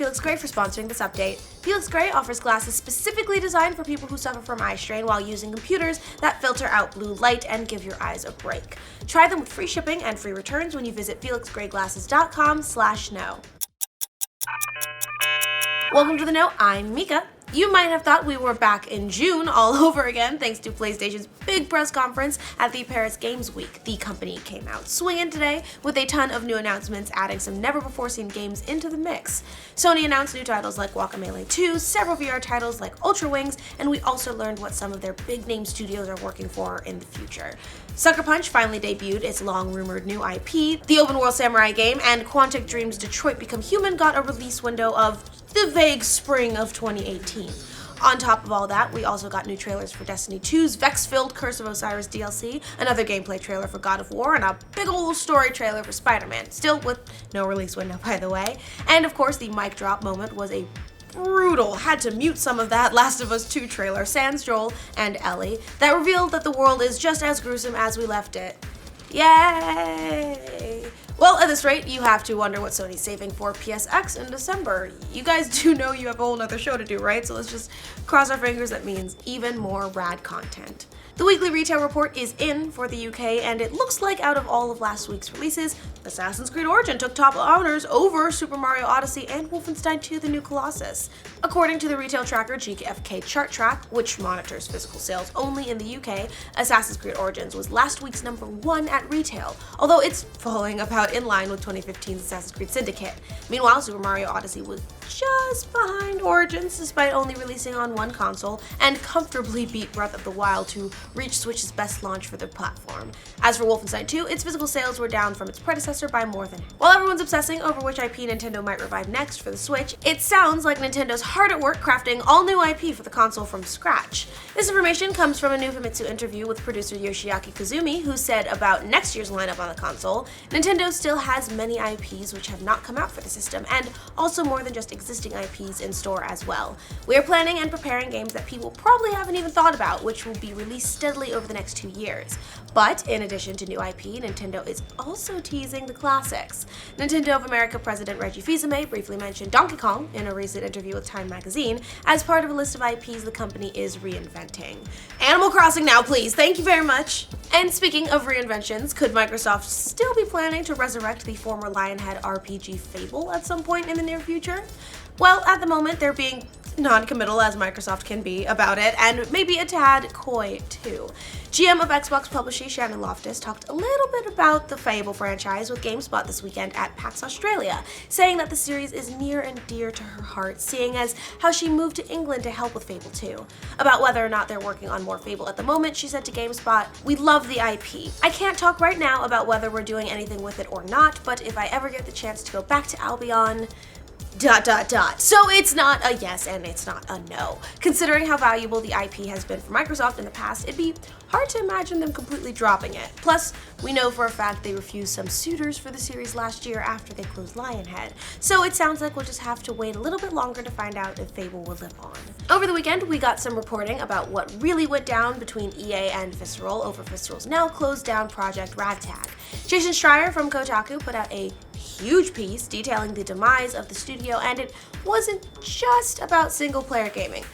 Felix Gray for sponsoring this update. Felix Gray offers glasses specifically designed for people who suffer from eye strain while using computers that filter out blue light and give your eyes a break. Try them with free shipping and free returns when you visit felixgrayglasses.com/know. Welcome to The Know, I'm Mica. You might have thought we were back in June all over again thanks to PlayStation's big press conference at the Paris Games Week. The company came out swinging today with a ton of new announcements, adding some never-before-seen games into the mix. Sony announced new titles like Guacamelee 2, several VR titles like Ultra Wings, and we also learned what some of their big-name studios are working for in the future. Sucker Punch finally debuted its long-rumored new IP, the open-world samurai game, and Quantic Dream's Detroit Become Human got a release window of the vague spring of 2018. On top of all that, we also got new trailers for Destiny 2's Vex-filled Curse of Osiris DLC, another gameplay trailer for God of War, and a big ol' story trailer for Spider-Man, still with no release window by the way. And of course, the mic drop moment was a brutal, had to mute some of that Last of Us 2 trailer, sans Joel and Ellie, that revealed that the world is just as gruesome as we left it. Yay! Well, at this rate, you have to wonder what Sony's saving for PSX in December. You guys do know you have a whole nother show to do, right? So let's just cross our fingers that means even more rad content. The weekly retail report is in for the UK, and it looks like out of all of last week's releases, Assassin's Creed Origin took top honors over Super Mario Odyssey and Wolfenstein 2: The New Colossus. According to the retail tracker GFK Chart Track, which monitors physical sales only in the UK, Assassin's Creed Origins was last week's #1 at retail, although it's falling about in line with 2015's Assassin's Creed Syndicate. Meanwhile, Super Mario Odyssey was just behind Origins despite only releasing on one console, and comfortably beat Breath of the Wild to reach Switch's best launch for the platform. As for Wolfenstein 2, its physical sales were down from its predecessor by more than half. While everyone's obsessing over which IP Nintendo might revive next for the Switch, it sounds like Nintendo's hard at work crafting all new IP for the console from scratch. This information comes from a new Famitsu interview with producer Yoshiaki Kazumi, who said about next year's lineup on the console, Nintendo still has many IPs which have not come out for the system, and also more than just existing IPs in store as well. We are planning and preparing games that people probably haven't even thought about, which will be released steadily over the next 2 years. But in addition to new IP, Nintendo is also teasing the classics. Nintendo of America President Reggie Fils-Aimé briefly mentioned Donkey Kong in a recent interview with Time magazine as part of a list of IPs the company is reinventing. Animal Crossing now, please. Thank you very much. And speaking of reinventions, could Microsoft still be planning to resurrect the former Lionhead RPG Fable at some point in the near future? Well, at the moment, they're being non-committal as Microsoft can be about it, and maybe a tad coy too. GM of Xbox publisher Shannon Loftus talked a little bit about the Fable franchise with GameSpot this weekend at PAX Australia, saying that the series is near and dear to her heart, seeing as how she moved to England to help with Fable 2. About whether or not they're working on more Fable at the moment, she said to GameSpot, "We love the IP. I can't talk right now about whether we're doing anything with it or not, but if I ever get the chance to go back to Albion, ... So it's not a yes and it's not a no. Considering how valuable the IP has been for Microsoft in the past, it'd be hard to imagine them completely dropping it. Plus, we know for a fact they refused some suitors for the series last year after they closed Lionhead. So it sounds like we'll just have to wait a little bit longer to find out if Fable will live on." Over the weekend, we got some reporting about what really went down between EA and Visceral over Visceral's now closed down project Ragtag. Jason Schreier from Kotaku put out a huge piece detailing the demise of the studio, and it wasn't just about single-player gaming.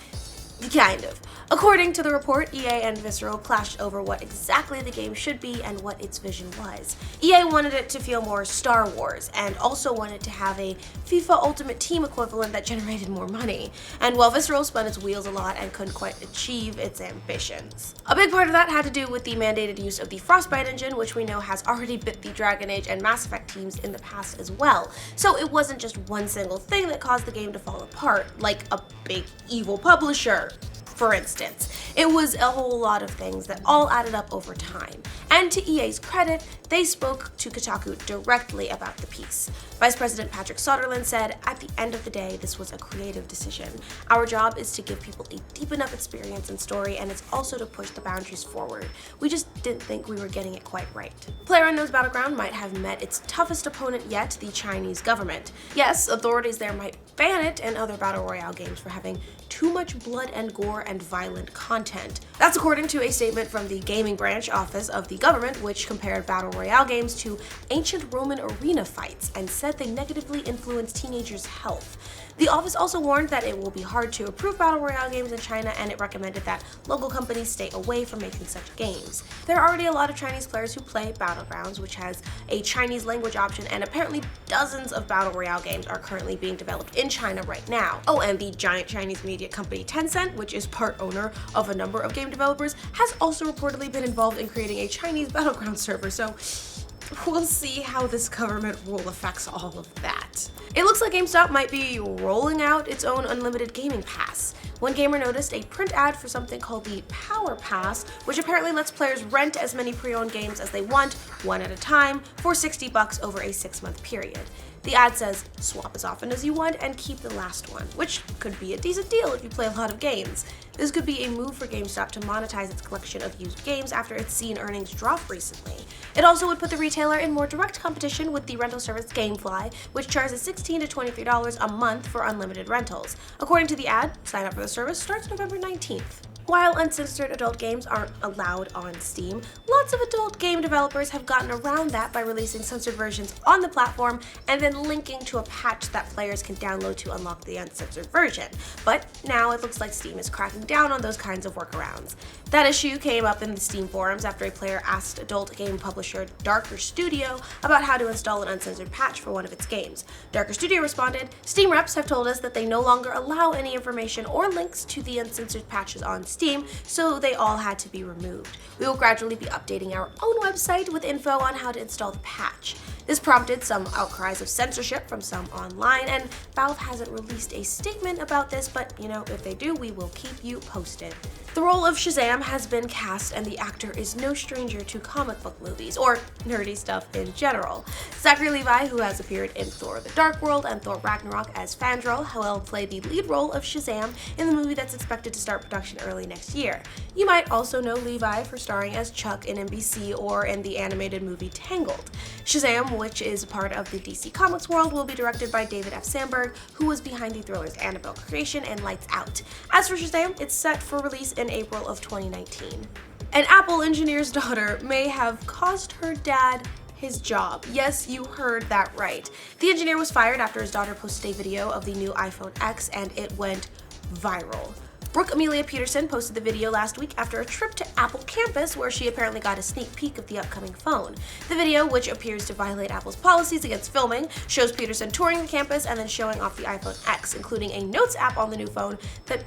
Kind of. According to the report, EA and Visceral clashed over what exactly the game should be and what its vision was. EA wanted it to feel more Star Wars, and also wanted to have a FIFA Ultimate Team equivalent that generated more money. And while Visceral spun its wheels a lot and couldn't quite achieve its ambitions. A big part of that had to do with the mandated use of the Frostbite engine, which we know has already bit the Dragon Age and Mass Effect teams in the past as well. So it wasn't just one single thing that caused the game to fall apart, like a big evil publisher, for instance. It was a whole lot of things that all added up over time. And to EA's credit, they spoke to Kotaku directly about the piece. Vice President Patrick Soderlund said, "At the end of the day, this was a creative decision. Our job is to give people a deep enough experience and story, and it's also to push the boundaries forward. We just didn't think we were getting it quite right." PlayerUnknown's Battleground might have met its toughest opponent yet, the Chinese government. Yes, authorities there might ban it and other Battle Royale games for having too much blood and gore and violent content. That's according to a statement from the gaming branch office of the government, which compared Battle Royale games to ancient Roman arena fights and said said they negatively influence teenagers' health. The office also warned that it will be hard to approve Battle Royale games in China, and it recommended that local companies stay away from making such games. There are already a lot of Chinese players who play Battlegrounds, which has a Chinese language option, and apparently dozens of Battle Royale games are currently being developed in China right now. Oh, and the giant Chinese media company Tencent, which is part owner of a number of game developers, has also reportedly been involved in creating a Chinese Battleground server, so we'll see how this government rule affects all of that. It looks like GameStop might be rolling out its own unlimited gaming pass. One gamer noticed a print ad for something called the Power Pass, which apparently lets players rent as many pre-owned games as they want, one at a time, for $60 over a 6-month period. The ad says, swap as often as you want and keep the last one, which could be a decent deal if you play a lot of games. This could be a move for GameStop to monetize its collection of used games after it's seen earnings drop recently. It also would put the retailer in more direct competition with the rental service GameFly, which charges $16 to $23 a month for unlimited rentals. According to the ad, sign up for the service starts November 19th. While uncensored adult games aren't allowed on Steam, lots of adult game developers have gotten around that by releasing censored versions on the platform and then linking to a patch that players can download to unlock the uncensored version. But now it looks like Steam is cracking down on those kinds of workarounds. That issue came up in the Steam forums after a player asked adult game publisher Darker Studio about how to install an uncensored patch for one of its games. Darker Studio responded, "Steam reps have told us that they no longer allow any information or links to the uncensored patches on Steam, so they all had to be removed. We will gradually be updating our own website with info on how to install the patch." This prompted some outcries of censorship from some online, and Valve hasn't released a statement about this, but if they do, we will keep you posted. The role of Shazam has been cast, and the actor is no stranger to comic book movies, or nerdy stuff in general. Zachary Levi, who has appeared in Thor: The Dark World and Thor: Ragnarok as Fandral, will play the lead role of Shazam in the movie that's expected to start production early next year. You might also know Levi for starring as Chuck in NBC or in the animated movie Tangled. Shazam, which is part of the DC Comics world, will be directed by David F. Sandberg, who was behind the thrillers Annabelle Creation and Lights Out. As for Shazam, it's set for release in April of 2019. An Apple engineer's daughter may have cost her dad his job. Yes, you heard that right. The engineer was fired after his daughter posted a video of the new iPhone X, and it went viral. Brooke Amelia Peterson posted the video last week after a trip to Apple campus, where she apparently got a sneak peek of the upcoming phone. The video, which appears to violate Apple's policies against filming, shows Peterson touring the campus and then showing off the iPhone X, including a Notes app on the new phone that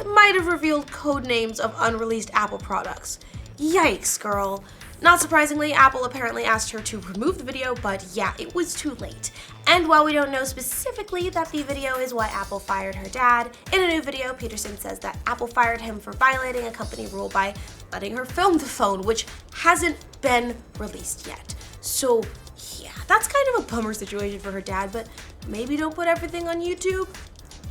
might have revealed code names of unreleased Apple products. Yikes, girl. Not surprisingly, Apple apparently asked her to remove the video, but yeah, it was too late. And while we don't know specifically that the video is why Apple fired her dad, in a new video, Peterson says that Apple fired him for violating a company rule by letting her film the phone, which hasn't been released yet. So yeah, that's kind of a bummer situation for her dad, but maybe don't put everything on YouTube.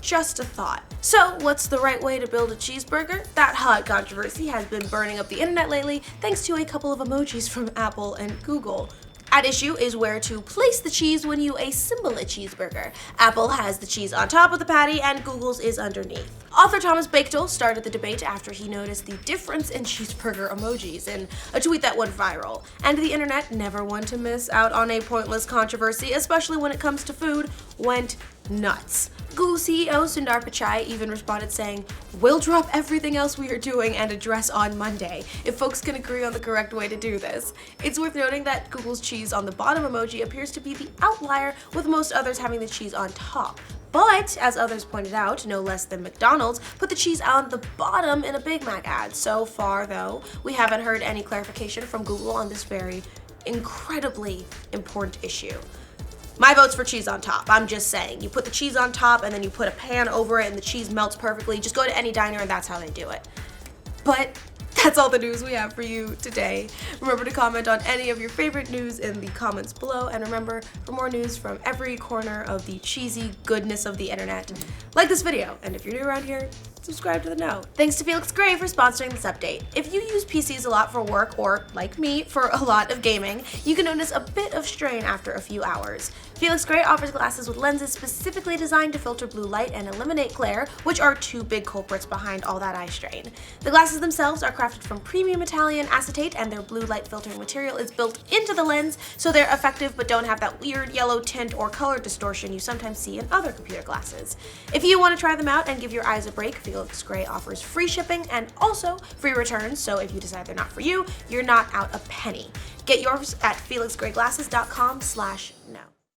Just a thought. So, what's the right way to build a cheeseburger? That hot controversy has been burning up the internet lately thanks to a couple of emojis from Apple and Google. At issue is where to place the cheese when you assemble a cheeseburger. Apple has the cheese on top of the patty and Google's is underneath. Author Thomas Bechtel started the debate after he noticed the difference in cheeseburger emojis in a tweet that went viral. And the internet, never one to miss out on a pointless controversy, especially when it comes to food, went nuts. Google CEO Sundar Pichai even responded saying, "We'll drop everything else we are doing and address on Monday if folks can agree on the correct way to do this." It's worth noting that Google's cheese on the bottom emoji appears to be the outlier, with most others having the cheese on top. But, as others pointed out, no less than McDonald's put the cheese on the bottom in a Big Mac ad. So far, though, we haven't heard any clarification from Google on this very incredibly important issue. My vote's for cheese on top. I'm just saying. You put the cheese on top and then you put a pan over it and the cheese melts perfectly. Just go to any diner and that's how they do it. But that's all the news we have for you today. Remember to comment on any of your favorite news in the comments below. And remember, for more news from every corner of the cheesy goodness of the internet, like this video. And if you're new around here, subscribe to the know. Thanks to Felix Gray for sponsoring this update. If you use PCs a lot for work or, like me, for a lot of gaming, you can notice a bit of strain after a few hours. Felix Gray offers glasses with lenses specifically designed to filter blue light and eliminate glare, which are two big culprits behind all that eye strain. The glasses themselves are crafted from premium Italian acetate, and their blue light filtering material is built into the lens, so they're effective but don't have that weird yellow tint or color distortion you sometimes see in other computer glasses. If you want to try them out and give your eyes a break, Felix Gray offers free shipping and also free returns, so if you decide they're not for you, you're not out a penny. Get yours at felixgrayglasses.com/know.